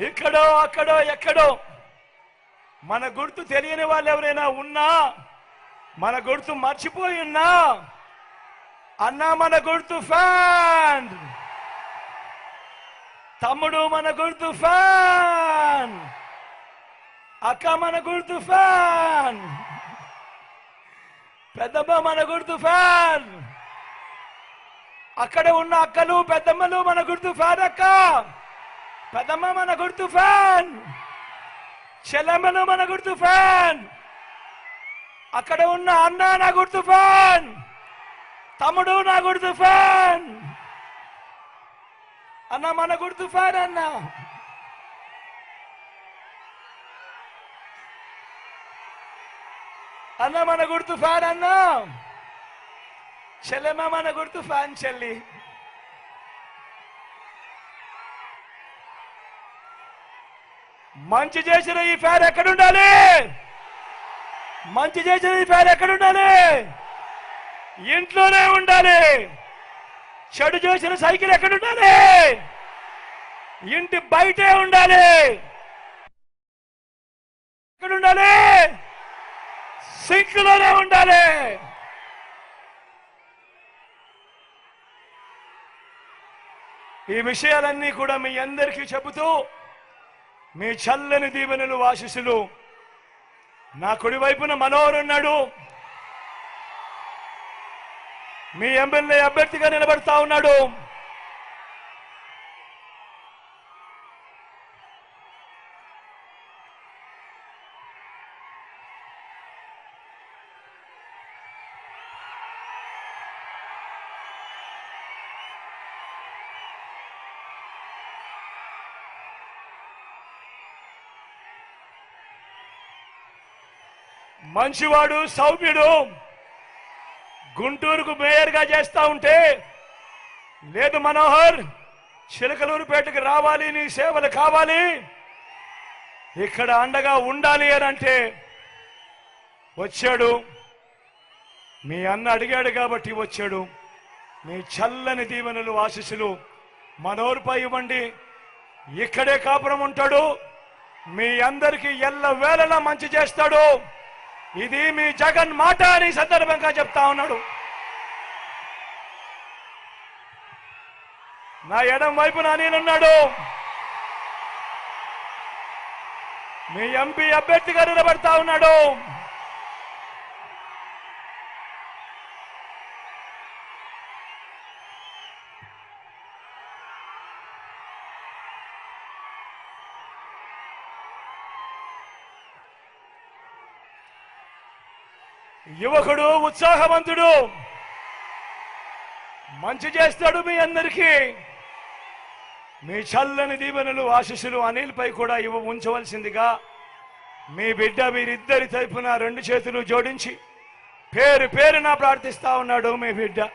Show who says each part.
Speaker 1: ఇక్కడో అక్కడో ఎక్కడో మన గుర్తు తెలియని వాళ్ళు ఎవరైనా ఉన్నా, మన గుర్తు మర్చిపోయి ఉన్నా, అన్నా మన గుర్తు ఫ్యాన్, తమ్ముడు మన గుర్తు ఫ్యాన్, అక్క మన గుర్తు ఫ్యాన్, పెద్దమ్మ మన గుర్తు ఫ్యాన్, అక్కడ ఉన్న అక్కలు పెద్దమ్మలు మన గుర్తు ఫ్యాన్, అక్క పెద్దమ్మ మన గుర్తు ఫ్యాన్, చెల్లెమ్మలు మన గుర్తు ఫ్యాన్, అక్కడ ఉన్న అన్న నా గుర్తు ఫ్యాన్, తమ్ముడు నా గుర్తు ఫ్యాన్, అన్న మన గుర్తు ఫ్యాన్, అన్న మన గుర్తు ఫ్యాన్, అన్న చెల్లెమ్మ మన గుర్తు ఫ్యాన్, చెల్లి మంచి చేసిన ఈ ఫ్యాన్ ఎక్కడుండాలి? మంచి చేసిన ఈ ఫ్యాన్ ఎక్కడుండాలి? ఇంట్లోనే ఉండాలి. చెడు చేసిన సైకిల్ ఎక్కడుండాలి? ఇంటి బయటే ఉండాలి. ఎక్కడుండాలి? సింక్లోనే ఉండాలి. ఈ విషయాలన్నీ కూడా మీ అందరికీ చెబుతూ మీ చల్లని దీవెనలు ఆశీస్సులు. నా కుడివైపున మనోహర్ ఉన్నాడు, మీ ఎమ్మెల్యే అభ్యర్థిగా నిలబడతా ఉన్నాడు. మంచివాడు, సౌమ్యుడు, గుంటూరుకు మేయర్గా చేస్తా ఉంటే, లేదు మనోహర్ చిలకలూరుపేటకు రావాలి, నీ సేవలు కావాలి, ఇక్కడ అండగా ఉండాలి అని అంటే వచ్చాడు. మీ అన్న అడిగాడు కాబట్టి వచ్చాడు. మీ చల్లని దీవెనలు ఆశీస్సులు మనోహర్పై ఇవ్వండి. ఇక్కడే కాపురం ఉంటాడు, మీ అందరికీ ఎల్ల వేళలా మంచి చేస్తాడు. ఇది మీ జగన్ మాట అని సందర్భంగా చెప్తా ఉన్నాడు. నా ఎడం వైపున నేనున్నాడు, మీ ఎంపీ అభ్యర్థిగా నిలబడతా ఉన్నాడు. యువకుడు, ఉత్సాహవంతుడు, మంచి చేస్తాడు మీ అందరికీ. మీ చల్లని దీవెనలు ఆశీస్సులు అనిల్ పై కూడా ఉంచవలసిందిగా మీ బిడ్డ వీరిద్దరి తరపున రెండు చేతులు జోడించి పేరు పేరున ప్రార్థిస్తా ఉన్నాడు మీ బిడ్డ.